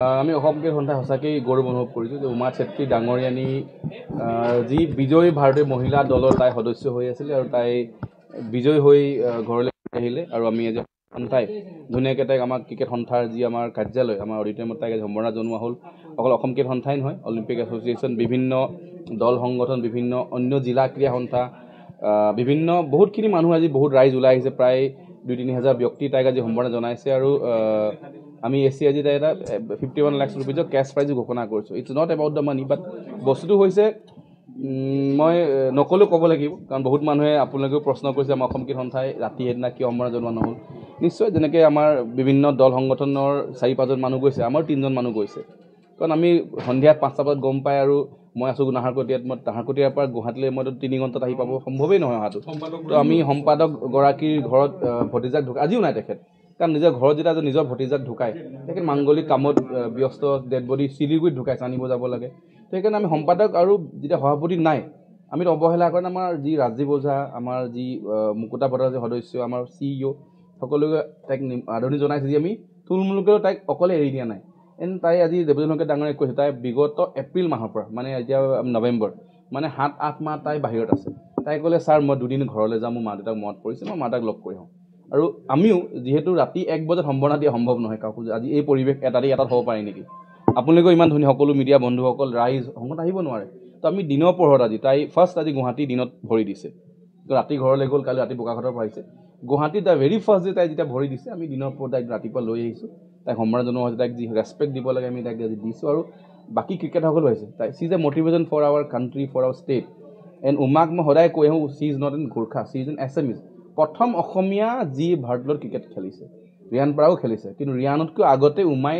আমি অসমকে সন্থাই সঁচাকৈ গৌৰৱ অনুভৱ কৰিছোঁ যে উমা চেত্ৰী ডাঙৰীয়ানী যি বিজয়ী ভাৰতীয় মহিলা দলৰ তাই সদস্য হৈ আছিলে আৰু তাই বিজয়ী হৈ ঘৰলৈ আহিলে আৰু আমি আজি সন্থাই ধুনীয়াকৈ তাইক আমাৰ ক্ৰিকেট সন্থাৰ যি আমাৰ কাৰ্যালয় আমাৰ অডিটৰিয়ামত তাইক সম্বৰ্ধনা জনোৱা হ'ল। অকল অসম ক্ৰিকেট সন্থাই নহয়, অলিম্পিক এছ'চিয়েশ্যন, বিভিন্ন দল সংগঠন, বিভিন্ন অন্য জিলা ক্ৰীড়া সন্থা, বিভিন্ন বহুতখিনি মানুহ আজি বহুত ৰাইজ ওলাই আহিছে, প্ৰায় 2-3 হাজাৰ ব্যক্তি তাইক আজি সম্বৰ্ধনা জনাইছে আৰু আমি আজি তাই এটা 51 লাখ ৰুপিজৰ কেছ প্ৰাইজো ঘোষণা কৰিছোঁ। It's not about the money, but বস্তুটো হৈছে মই নকলেও ক'ব লাগিব, কাৰণ বহুত মানুহে আপোনালোকেও প্ৰশ্ন কৰিছে আমাৰ অসম ক্ৰিকেট সন্থাই ৰাতি সেইদিনা কিয় সম্বৰ্ধনা জনোৱা নহ'ল। নিশ্চয় যেনেকৈ আমাৰ বিভিন্ন দল সংগঠনৰ 4-5জন মানুহ গৈছে, আমাৰ 3জন মানুহ গৈছে, কাৰণ আমি সন্ধিয়া 5টা বজাত গম পাই আৰু মই আছোঁ নাহৰকটীয়াত, মই নাহৰকটীয়াৰ পৰা গুৱাহাটীলৈ মইতো 3 ঘণ্টাত আহি পাব সম্ভৱেই নহয় অহাটো। তো আমি সম্পাদকগৰাকীৰ ঘৰত ভতিজাক ঢুকাই, আজিও নাই তেখেত, কাৰণ নিজৰ ঘৰত যেতিয়া নিজৰ ভতিজাক ঢুকায়, তেখেত মাংগলিক কামত ব্যস্ত, ডেড বডি শিলিগুৰিত ঢুকাইছে, আনিব যাব লাগে। তো সেইকাৰণে আমি সম্পাদক আৰু যেতিয়া সভাপতি নাই, আমি অৱহেলা কাৰণ আমাৰ যি ৰাজীৱ ওঝা, আমাৰ যি মুকুতা ভট্টাচাৰ্য সদস্য, আমাৰ CEO সকলোকে তাইক আদৰণি জনাইছে, যি আমি থুলমূলকৈও তাইক অকলে এৰি দিয়া নাই। তাই আজি দেৱজিৎ শইকীয়া ডাঙৰীয়াই কৈছে, তাই বিগত এপ্ৰিল মাহৰ পৰা, মানে এতিয়া নৱেম্বৰ, মানে 7-8 মাহ তাই বাহিৰত আছে। তাই ক'লে, ছাৰ মই 2 দিন ঘৰলৈ যাম, মোৰ মা দেউতাক মনত পৰিছে, মই মা দেউতাক লগ কৰি আহোঁ। আৰু আমিও যিহেতু ৰাতি 1 বজাত সম্বৰ্ধনা দিয়া সম্ভৱ নহয় কাকো, আজি এই পৰিৱেশ এটাত হ'ব পাৰে নেকি, আপোনালোকেও ইমান ধুনীয়া সকলো মিডিয়া বন্ধুসকল ৰাইজ সংগত আহিব নোৱাৰে। তো আমি দিনৰ পোহৰত আজি তাই আজি গুৱাহাটী দিনত ভৰি দিছে, তো ৰাতি ঘৰলৈ গ'ল, কালি ৰাতি বোকাখাটৰ পৰা আহিছে। গুৱাহাটীত তাই ভেৰি ফাৰ্ষ্ট ডে তাই যেতিয়া ভৰি দিছে, আমি দিনৰ পোহৰত তাইক ৰাতিপুৱা লৈ আহিছোঁ, তাইক সম্বৰ্ধনা জনোৱা হৈছে, তাইক যি ৰেচপেক্ট দিব লাগে আমি তাইক আজি দিছোঁ। আৰু বাকী ক্ৰিকেটাৰসকলো আহিছে, তাই she is a motivation for our country, for our state. And উমাক মই সদায় কৈ আহোঁ, she is not an Gorkha, she is an Assamese. প্ৰথম অসমীয়া যি ভাৰতত ক্ৰিকেট খেলিছে, ৰিয়ান পৰাও খেলিছে, কিন্তু ৰিয়ানতকৈ আগতে উমাই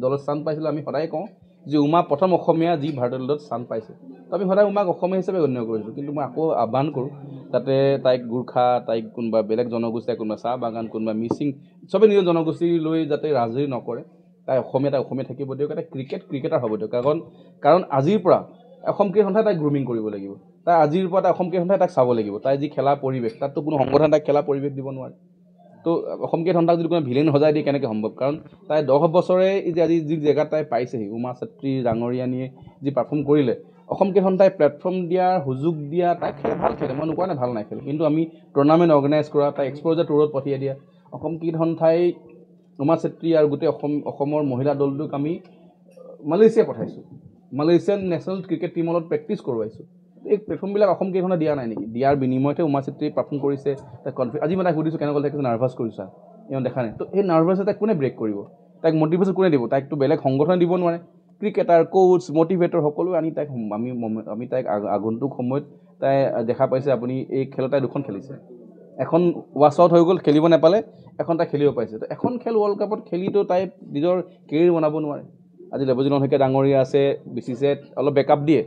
দলত স্থান পাইছিলে। আমি সদায় কওঁ যে উমা প্ৰথম অসমীয়া যি ভাৰতীয় দলত স্থান পাইছে। তো আমি সদায় উমাক অসমীয়া হিচাপে গণ্য কৰিছোঁ, কিন্তু মই আকৌ আহ্বান কৰোঁ যাতে তাইক গোৰ্খা, তাইক কোনোবা বেলেগ জনগোষ্ঠী, কোনোবা চাহ বাগান, কোনোবা মিচিং, চবেই নিজৰ জনগোষ্ঠী লৈ যাতে ৰাজনীতি নকৰে। তাই অসমীয়া থাকিব দিয়ক, এটা ক্ৰিকেটাৰ হ'ব দিয়ক। কাৰণ আজিৰ পৰা অসম ক্ৰিকেট সন্থাই তাইক গ্ৰুমিং কৰিব লাগিব। তাই আজিৰ পৰা তাই অসম ক্ৰিকেট সন্থাই তাইক চাব লাগিব। তাই যি খেলা পৰিৱেশ, তাততো কোনো সংগঠনে তাইক খেলা পৰিৱেশ দিব নোৱাৰে। তো অসম ক্ৰিকেট সন্থাক যদি কোনো ভিলেন সজাই দিয়ে কেনেকৈ সম্ভৱ, কাৰণ তাই 10 বছৰে যে আজি যি জেগাত তাই পাইছেহি, উমা চেত্ৰী ডাঙৰীয়ানীয়ে যি পাৰফৰ্ম কৰিলে, অসম ক্ৰিকেট সন্থাই প্লেটফৰ্ম দিয়াৰ সুযোগ দিয়া, তাই ভাল খেলে, মই নোকোৱা নাই ভাল নাই খেলে, কিন্তু আমি টুৰ্ণামেণ্ট অৰ্গেনাইজ কৰা, তাই এক্সপ'জাৰ টুৰত পঠিয়াই দিয়া, অসম ক্ৰিকেট সন্থাই উমা চেত্ৰী আৰু গোটেই অসমৰ মহিলা দলটোক আমি মালয়েছিয়া পঠাইছোঁ, মালয়েছিয়ান নেশ্যনেল ক্ৰিকেট টিমৰ লগত প্ৰেক্টিচ কৰোৱাইছোঁ। এই প্লেটফৰ্মবিলাক অসম ক্ৰিকেট সন্থাই দিয়া নাই নেকি? দিয়াৰ বিনিময়তে উমা চেত্ৰী পাৰফৰ্ম কৰিছে, তাই আজি মই তাইক সুধিছোঁ কেনেকৈ তাইক নাৰ্ভাছ কৰিছা, ইমান দেখা নাই। তো এই নাৰ্ভাছ তাইক কোনে ব্ৰেক কৰিব, তাইক মটিভেশ্যন কোনে দিব? তাইকতো বেলেগ সংগঠনে দিব নোৱাৰে। ক্ৰিকেটাৰ, কোচ, মটিভেটৰ সকলো আনি তাইক আমি তাইক আগন্তুক সময়ত তাই দেখা পাইছে, আপুনি এই খেলত তাই 2খন খেলিছে, এখন ৱাছ আউট হৈ গ'ল, খেলিব নাপালে, এখন তাই খেলিব পাইছে। তো এখন খেল ৱৰ্ল্ড কাপত খেলিতো তাই নিজৰ কেৰিয়াৰ বনাব নোৱাৰে। আজি দেৱজিৎ শইকীয়া ডাঙৰীয়া আছে, BCCI অলপ বেকআপ দিয়ে,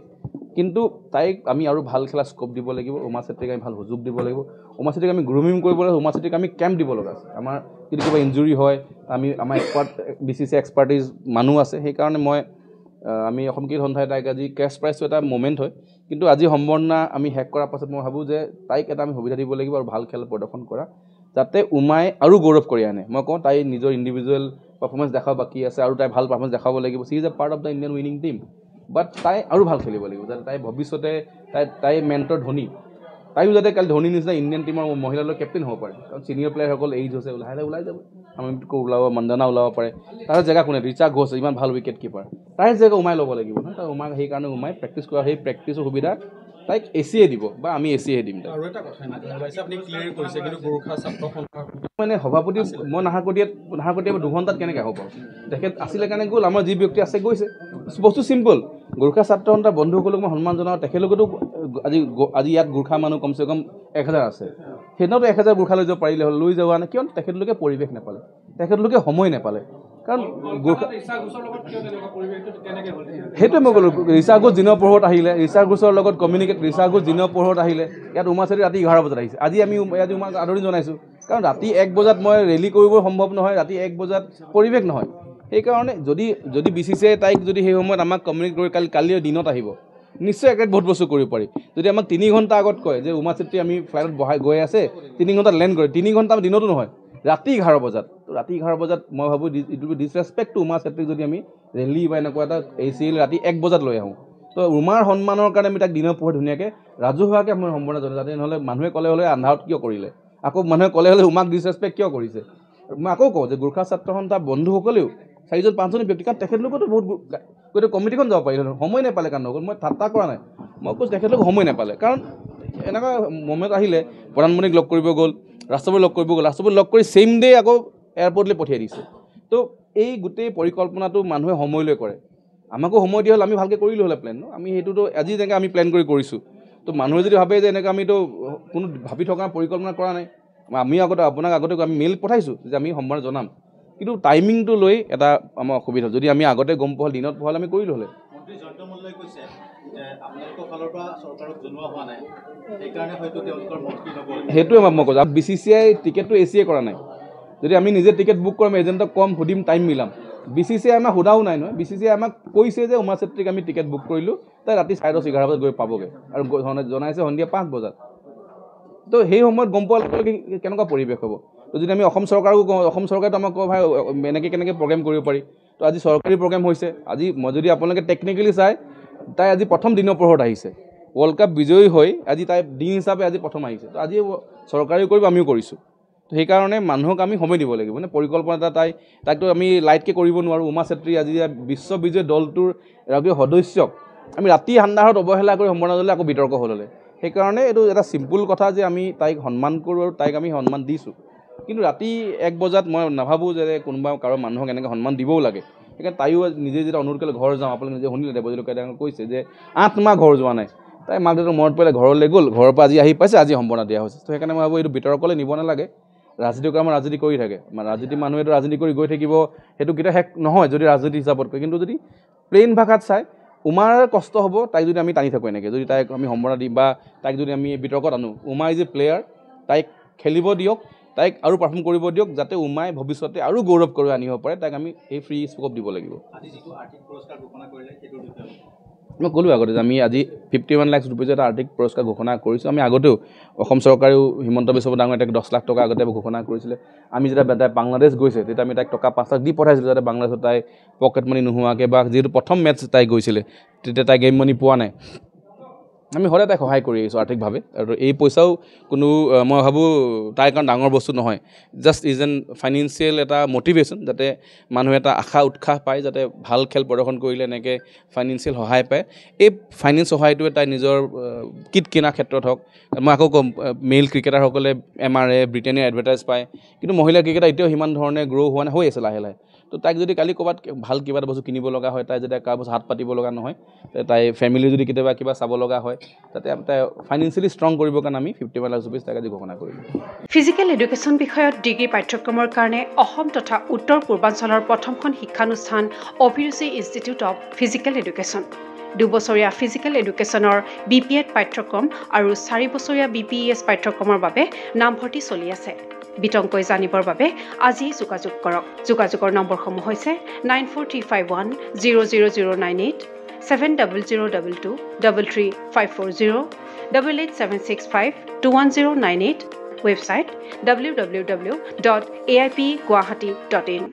কিন্তু তাইক আমি আৰু ভাল খেলা স্ক'প দিব লাগিব। উমা চেত্ৰীক আমি ভাল সুযোগ দিব লাগিব, উমা চেত্ৰীক আমি গ্ৰুমিং কৰিব লাগিব, উমা চেত্ৰীক আমি কেম্প দিব লগা আছে। আমাৰ যদি কিবা ইঞ্জুৰি হয়, আমাৰ BCCI এক্সপাৰ্টিজ মানুহ আছে, সেইকাৰণে আমি অসম ক্ৰিকেট সন্থাই তাইক আজি কেছ প্ৰাইজটো এটা মমেণ্ট হয়, কিন্তু আজি সম্বৰ্ধনা আমি শেষ কৰাৰ পাছত মই ভাবোঁ যে তাইক এটা আমি সুবিধা দিব লাগিব আৰু ভাল খেল প্ৰদৰ্শন কৰা, যাতে উমাই আৰু গৌৰৱ কৰি আনে। মই কওঁ তাই নিজৰ ইণ্ডিভিজুৱেল পাৰফৰ্মেঞ্চ দেখাব বাকী আছে, আৰু তাই ভাল পাৰফৰ্মেঞ্চ দেখাব লাগিব। She is a part of the Indian winning team, but তাই আৰু ভাল খেলিব লাগিব, যাতে তাই ভৱিষ্যতে তাই মেণ্টৰ ধোনী, তাইও যাতে কালি ধোনী নিচিনা ইণ্ডিয়ান টিমৰ মহিলা দলৰ কেপ্টেইন হ'ব পাৰে। কাৰণ ছিনিয়ৰ প্লেয়াৰসকল এইজ হৈছে, লাহে লাহে ওলাই যাব, আমিতকৈ ওলাব, মন্দানা ওলাব পাৰে, তাৰ জেগা কোনে? ৰিচা ঘোষ ইমান ভাল উইকেট কিপাৰ, তাইৰ জেগা উমাই ল'ব লাগিব নহয়। তাই উমাক সেইকাৰণে উমাই প্ৰেক্টিচ কৰা, সেই প্ৰেক্টিচৰ সুবিধা তাইক এচিয়ে দিব বা আমি এচিয়ে দিম। আৰু এটা কথা আপুনি ক্লিয়াৰ কৰিছে, কিন্তু গোৰ্খা ছাত্ৰ সন্থা মানে সভাপতি মই নাহৰকটীয়াত 2 ঘণ্টাত কেনেকৈ হ'ব? তেখেত আছিলে কাৰণে গ'ল, আমাৰ যি ব্যক্তি আছে গৈছে, বস্তু চিম্পল। গোৰ্খা ছাত্ৰ সন্থাৰ বন্ধুসকলক মই সন্মান জনাওঁ, তেখেতলোকেতো আজি ইয়াত গোৰ্খা মানুহ কমচে কম 1000 আছে, সেইদিনাতো 1000 গোৰ্খা লৈ যাব পাৰিলে হ'ল, লৈ যোৱা নাই কিয়? তেখেতলোকে পৰিৱেশ নাপালে, তেখেতলোকে সময় নাপালে। কাৰণ সেইটোৱে মই ক'লোঁ, ৰিচা ঘোষ দিনৰ পোহৰত আহিলে, ৰিচা ঘোষৰ লগত ৰিচা ঘোষ দিনৰ পোহৰত আহিলে, ইয়াত উমা চেত্ৰী ৰাতি 11 বজাত আহিছে। আজি আমি উমাক আদৰণি জনাইছোঁ, কাৰণ ৰাতি 1 বজাত মই ৰেলী কৰিব সম্ভৱ নহয়, ৰাতি 1 বজাত পৰিৱেশ নহয়। সেইকাৰণে যদি BCCI তাইক যদি সেই সময়ত আমাক কমিউনিকেট কৰি কালি দিনত আহিব, নিশ্চয় বহুত বস্তু কৰিব পাৰি। যদি আমাক 3 ঘণ্টা আগত কয় যে উমা চেত্ৰী আমি ফ্লাইটত গৈ আছে, 3 ঘণ্টাত লেণ্ড কৰে, 3 ঘণ্টা দিনতো নহয়, ৰাতি 11 বজাত তো ৰাতি 11 বজাত মই ভাবোঁ it will be disrespect to Uma চেত্ৰীক যদি আমি ৰেলী বা এনেকুৱা এটা ACL ৰাতি 1 বজাত লৈ আহোঁ তো উমাৰ সন্মানৰ কাৰণে আমি তাক দিনৰ পোহৰে ধুনীয়াকৈ ৰাজহুৱাকৈ মই সম্বোধন জনাওঁ যাতে নহ'লে মানুহে ক'লে হ'লে আন্ধাৰত কিয় কৰিলে আকৌ মানুহে ক'লে হ'লে উমাক ডিছৰেছপেক্ট কিয় কৰিছে মই আকৌ কওঁ যে গোৰ্খা ছাত্ৰ সন্থাৰ বন্ধুসকলেও 4জন-5জন ব্যক্তি কাৰণ তেখেতলোকতো বহুত গোটেই কমিটিখন যাব পাৰিলে সময় নাপালে কাৰণ নগ'ল মই ঠাট্টা কৰা নাই মই কৈছোঁ তেখেতলোক সময় নাপালে কাৰণ এনেকুৱা মমেণ্ট আহিলে প্ৰধানমন্ত্ৰীক লগ কৰিব গ'ল ৰাষ্ট্ৰপতি লগ কৰিব গ'ল ৰাষ্ট্ৰপতি লগ কৰি ছেইম ডে আকৌ এয়াৰপৰ্টলৈ পঠিয়াই দিছে তো এই গোটেই পৰিকল্পনাটো মানুহে সময় লৈ কৰে আমাকো সময় দিয়া হ'ল আমি ভালকৈ কৰিলোঁ হ'লে প্লেন আমি সেইটোতো আজি যেনেকৈ আমি প্লেন কৰিছোঁ তো মানুহে যদি ভাবে যে এনেকৈ আমিতো কোনো ভাবি থকা পৰিকল্পনা কৰা নাই আমি আপোনাক আগতে আমি মেইল পঠাইছোঁ যে আমি সম্বোধন জনাম কিন্তু টাইমিংটো লৈ এটা আমাৰ অসুবিধা যদি আমি আগতে গম পোৱা দিনত পোৱা আমি কৰিলোঁ হ'লে মন্ত্ৰী জয়ন্ত মল্লই কৈছে যে আপোনালোকৰ ফালৰ পৰা চৰকাৰক জনোৱা হোৱা নাই সেইকাৰণে হয়তো তেওঁলোকৰ মন্ত্ৰী নগ'ল সেইটোৱে মই কৈছোঁ BCCI টিকেটটো ACA কৰা নাই যদি আমি নিজে টিকেট বুক কৰিম এজেণ্টক কম সুধিম টাইম মিলাম BCCI আমাক সোধাও নাই নহয় BCCI আমাক কৈছে যে উমা চেত্ৰীক আমি টিকেট বুক কৰিলোঁ তাই ৰাতি 11:30 বজাত গৈ পাবগৈ আৰু জনাইছে সন্ধিয়া 5 বজাত তো সেই সময়ত গম পোৱাৰ লগে লগে কেনেকুৱা পৰিৱেশ হ'ব তো যদি আমি অসম চৰকাৰকো কওঁ অসম চৰকাৰে আমাক কয় ভাই এনেকৈ কেনেকৈ প্ৰগ্ৰেম কৰিব পাৰি তো আজি চৰকাৰী প্ৰগ্ৰেম হৈছে আজি মই যদি আপোনালোকে টেকনিকেলি চাই তাই আজি প্ৰথম দিনৰ পোহৰত আহিছে ৱৰ্ল্ড কাপ বিজয়ী হৈ আজি তাই দিন হিচাপে আজি প্ৰথম আহিছে তো আজি চৰকাৰেও কৰিব আমিও কৰিছোঁ তো সেইকাৰণে মানুহক আমি সময় দিব লাগিব মানে পৰিকল্পনা এটা তাইকতো আমি লাইটকৈ কৰিব নোৱাৰোঁ উমা চেত্ৰী আজি বিশ্ব বিজয় দলটোৰ এগৰাকী সদস্যক আমি ৰাতি আন্ধাৰত অৱহেলা কৰি সম্বোধন জনালে আকৌ বিতৰ্ক হ'লে সেইকাৰণে এইটো এটা চিম্পুল কথা যে আমি তাইক সন্মান কৰোঁ আৰু তাইক আমি সন্মান দিছোঁ কিন্তু ৰাতি 1 বজাত মই নাভাবোঁ যে কোনোবা কাৰো মানুহক এনেকৈ সন্মান দিবও লাগে সেইকাৰণে তাইও নিজে যেতিয়া অনুৰোধ কৰিলে ঘৰ যাওঁ আপোনালোকে নিজে শুনিলে দেৱজিৎ কেইটামান কৈছে যে 8 মাহ ঘৰ যোৱা নাই তাই মাক দেউতাক মনত পৰিলে ঘৰলৈ গ'ল ঘৰৰ পৰা আজি আহি পাইছে আজি সম্বোধন দিয়া হৈছে তো সেইকাৰণে মই ভাবোঁ এইটো বিতৰ্কলৈ নিব নালাগে ৰাজনীতি কাম ৰাজনীতি কৰি থাকে ৰাজনীতি মানুহেতো ৰাজনীতি কৰি গৈ থাকিব সেইটো কেতিয়াও শেষ নহয় যদি ৰাজনীতি হিচাপত কয় কিন্তু যদি প্লেইন ভাষাত চাই উমাৰ কষ্ট হ'ব তাইক যদি আমি টানি থাকোঁ এনেকৈ যদি তাইক আমি সম্বোধন দিম বা তাইক যদি আমি বিতৰ্কত আনো উমা ইজ এ প্লেয়াৰ তাইক খেলিব দিয়ক তাইক আৰু পাৰফৰ্ম কৰিব দিয়ক যাতে উমাই ভৱিষ্যতে আৰু গৌৰৱ কৰি আনিব পাৰে তাইক আমি এই ফ্ৰী স্কোপ দিব লাগিব মই ক'লোঁ আগতে যে আমি আজি 51 লাখ ৰুপিজ এটা আৰ্থিক পুৰস্কাৰ ঘোষণা কৰিছোঁ আমি আগতেও অসম চৰকাৰেও হিমন্ত বিশ্ব শৰ্মা ডাঙৰীয়াক 10 লাখ টকা আগতে ঘোষণা কৰিছিলে আমি যেতিয়া তাই বাংলাদেশ গৈছে তেতিয়া আমি তাইক টকা 5 লাখ দি পঠাইছিলোঁ যাতে বাংলাদেশত তাই পকেট মানি নোহোৱাকৈ বা যিহেতু প্ৰথম মেটচ তাই গৈছিলে তেতিয়া তাই গেম মানি পোৱা নাই আমি সদায় তাইক সহায় কৰি আহিছোঁ আৰ্থিকভাৱে আৰু এই পইচাও কোনো মই ভাবোঁ তাইৰ কাৰণ ডাঙৰ বস্তু নহয় জাষ্ট ইজ এন ফাইনেন্সিয়েল এটা মটিভেশ্যন যাতে মানুহে এটা আশা উৎসাহ পায় যাতে ভাল খেল প্ৰদৰ্শন কৰিলে এনেকৈ ফাইনেন্সিয়েল সহায় পায় এই ফাইনেন্স সহায়টোৱে তাই নিজৰ কিট কিনাৰ ক্ষেত্ৰত হওক মই আকৌ ক'ম মেইল ক্ৰিকেটাৰসকলে MRA ব্ৰিটেনিয়াৰ এডভাৰটাইজ পায় কিন্তু মহিলা ক্ৰিকেটাৰ এতিয়াও সিমান ধৰণে গ্ৰ' হোৱা নাই হৈ আছে লাহে লাহে তো তাইক যদি কালি ক'ৰবাত ভাল কিবা এটা বস্তু কিনিব লগা হয় তাই যেতিয়া কাৰোবাৰ হাত পাতিব লগা নহয় তাই ফেমিলি যদি কেতিয়াবা কিবা চাব লগা হয় তাতে তাই ফাইনেন্সিয়েলি ষ্ট্ৰং কৰিবৰ কাৰণে আমি 51 লাখ ৰুপিজ তাইক আজি ঘোষণা কৰিলোঁ ফিজিকেল এডুকেশ্যন বিষয়ত ডিগ্ৰী পাঠ্যক্ৰমৰ কাৰণে অসম তথা উত্তৰ পূৰ্বাঞ্চলৰ প্ৰথমখন শিক্ষানুষ্ঠান অভিৰুচি ইনষ্টিটিউট অৱ ফিজিকেল এডুকেশ্যন 2 বছৰীয়া ফিজিকেল এডুকেশ্যনৰ BPEd পাঠ্যক্ৰম আৰু 4 বছৰীয়া BPES পাঠ্যক্ৰমৰ বাবে নামভৰ্তি চলি আছে বিতংকৈ জানিবৰ বাবে আজি যোগাযোগ কৰক যোগাযোগৰ নম্বৰসমূহ হৈছে 9435100098 7002 33540 88765 21098 website www.aipguwahati.in